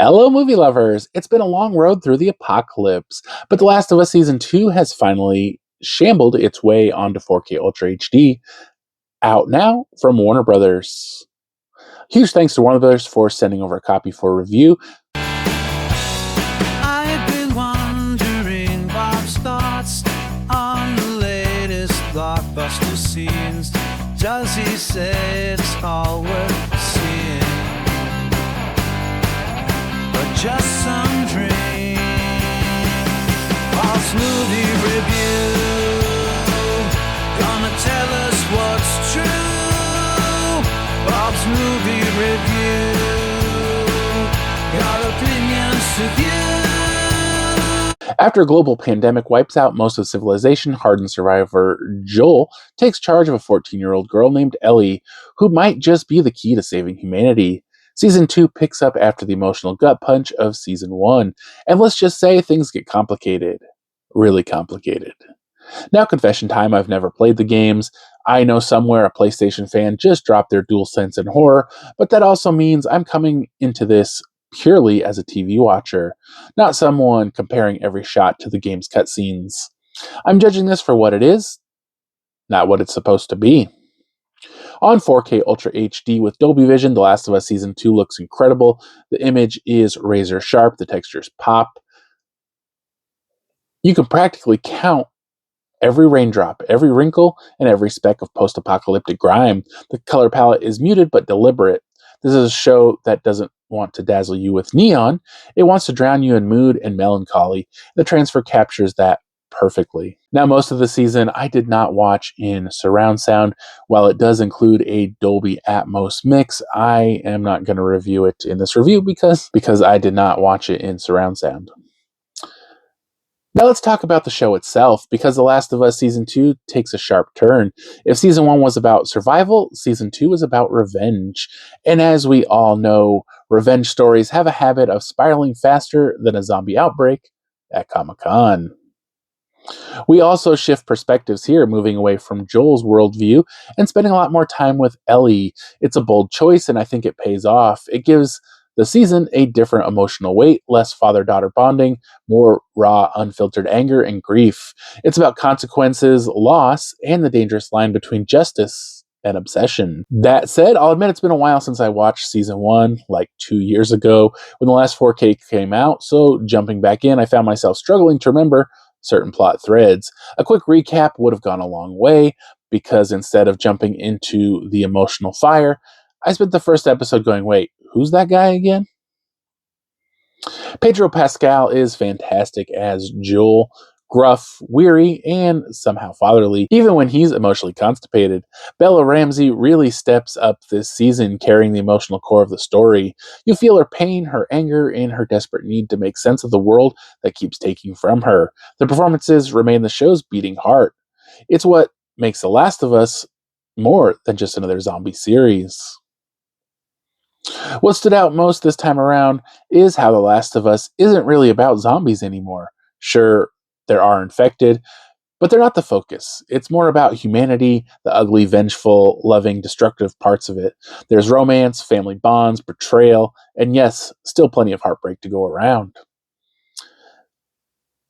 Hello, movie lovers! It's been a long road through the apocalypse, but The Last of Us Season 2 has finally shambled its way onto 4K Ultra HD, out now from Warner Brothers. Huge thanks to Warner Brothers for sending over a copy for review. I've been wondering Bob's thoughts on the latest blockbuster scenes. Does he say it's all worth seeing? Or just some dream? Bob's movie review, gonna tell us what's true. Bob's movie review, got opinions to view. After a global pandemic wipes out most of civilization, hardened survivor Joel takes charge of a 14-year-old girl named Ellie, who might just be the key to saving humanity. Season 2 picks up after the emotional gut punch of Season 1, and let's just say things get complicated. Really complicated. Now, confession time, I've never played the games. I know somewhere a PlayStation fan just dropped their DualSense in horror, but that also means I'm coming into this purely as a TV watcher, not someone comparing every shot to the game's cutscenes. I'm judging this for what it is, not what it's supposed to be. On 4K Ultra HD with Dolby Vision, The Last of Us Season 2 looks incredible. The image is razor sharp, the textures pop. You can practically count every raindrop, every wrinkle, and every speck of post-apocalyptic grime. The color palette is muted but deliberate. This is a show that doesn't want to dazzle you with neon. It wants to drown you in mood and melancholy. The transfer captures that perfectly. Now, most of the season I did not watch in surround sound. While it does include a Dolby Atmos mix, I am not going to review it in this review because I did not watch it in surround sound. Now let's talk about the show itself, because The Last of Us Season 2 takes a sharp turn. If Season 1 was about survival, Season 2 is about revenge. And as we all know, revenge stories have a habit of spiraling faster than a zombie outbreak at Comic-Con. We also shift perspectives here, moving away from Joel's worldview and spending a lot more time with Ellie. It's a bold choice, and I think it pays off. It gives the season a different emotional weight, less father-daughter bonding, more raw, unfiltered anger and grief. It's about consequences, loss, and the dangerous line between justice and obsession. That said, I'll admit it's been a while since I watched Season 1, like 2 years ago, when the last 4K came out, so jumping back in, I found myself struggling to remember certain plot threads. A quick recap would have gone a long way, because instead of jumping into the emotional fire, I spent the first episode going, wait, who's that guy again? Pedro Pascal is fantastic as Joel, gruff, weary, and somehow fatherly, even when he's emotionally constipated. Bella Ramsey really steps up this season, carrying the emotional core of the story. You feel her pain, her anger, and her desperate need to make sense of the world that keeps taking from her. The performances remain the show's beating heart. It's what makes The Last of Us more than just another zombie series. What stood out most this time around is how The Last of Us isn't really about zombies anymore. Sure, there are infected, but they're not the focus. It's more about humanity, the ugly, vengeful, loving, destructive parts of it. There's romance, family bonds, betrayal, and yes, still plenty of heartbreak to go around.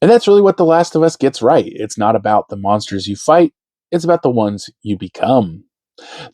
And that's really what The Last of Us gets right. It's not about the monsters you fight, it's about the ones you become.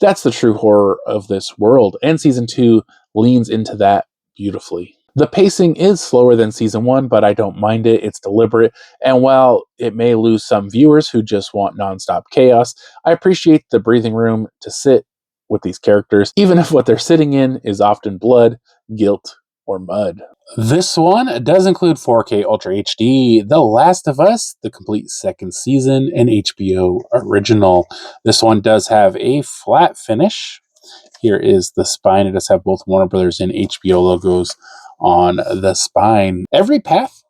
That's the true horror of this world, and Season 2 leans into that beautifully. The pacing is slower than Season 1, but I don't mind it. It's deliberate, and while it may lose some viewers who just want nonstop chaos, I appreciate the breathing room to sit with these characters, even if what they're sitting in is often blood, guilt, or mud. This one does include 4K Ultra HD, The Last of Us, the complete second season, an HBO original. This one does have a flat finish. Here is the spine. It does have both Warner Brothers and HBO logos on the spine. Every path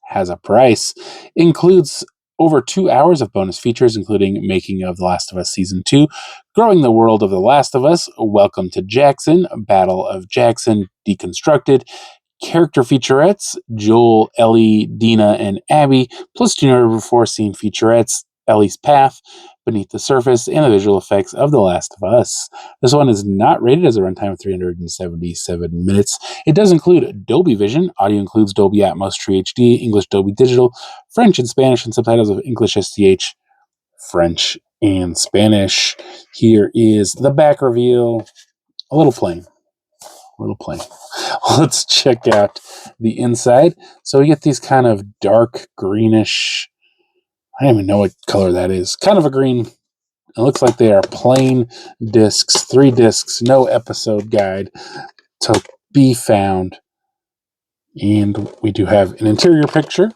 has a price. Includes over 2 hours of bonus features, including making of The Last of Us Season 2, growing the world of The Last of Us, Welcome to Jackson, Battle of Jackson Deconstructed, character featurettes, Joel, Ellie, Dina, and Abby, plus 2 never before seen featurettes, Ellie's Path, beneath the surface and the visual effects of The Last of Us. This one is not rated as a runtime of 377 minutes. It does include Dolby Vision. Audio includes Dolby Atmos True HD, English Dolby Digital, French and Spanish, and subtitles of English STH, French, and Spanish. Here is the back reveal. A little plain. Let's check out the inside. So we get these kind of dark greenish, I don't even know what color that is. Kind of a green. It looks like they are plain discs, 3 discs, no episode guide to be found. And we do have an interior picture.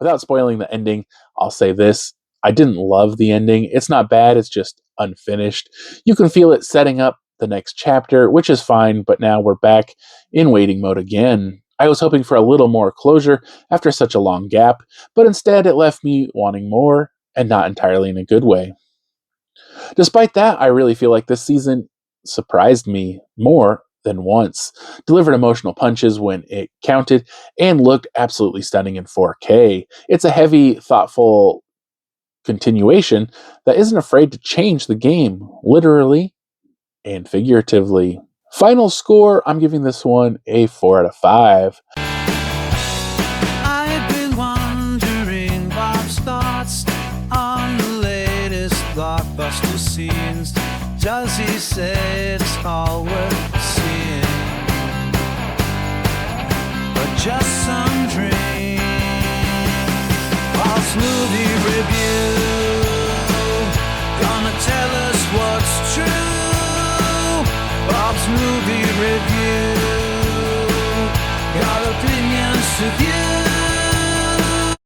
Without spoiling the ending, I'll say this. I didn't love the ending. It's not bad, it's just unfinished. You can feel it setting up the next chapter, which is fine, but now we're back in waiting mode again. I was hoping for a little more closure after such a long gap, but instead it left me wanting more, and not entirely in a good way. Despite that, I really feel like this season surprised me more than once, delivered emotional punches when it counted, and looked absolutely stunning in 4K. It's a heavy, thoughtful continuation that isn't afraid to change the game, literally and figuratively. Final score, I'm giving this one a 4 out of 5. I've been wondering Bob's thoughts on the latest blockbuster scenes. Does he say it's all worth seeing, or just some dream? Bob's movie review, gonna tell us what's true. Bob's movie review, got opinions to give.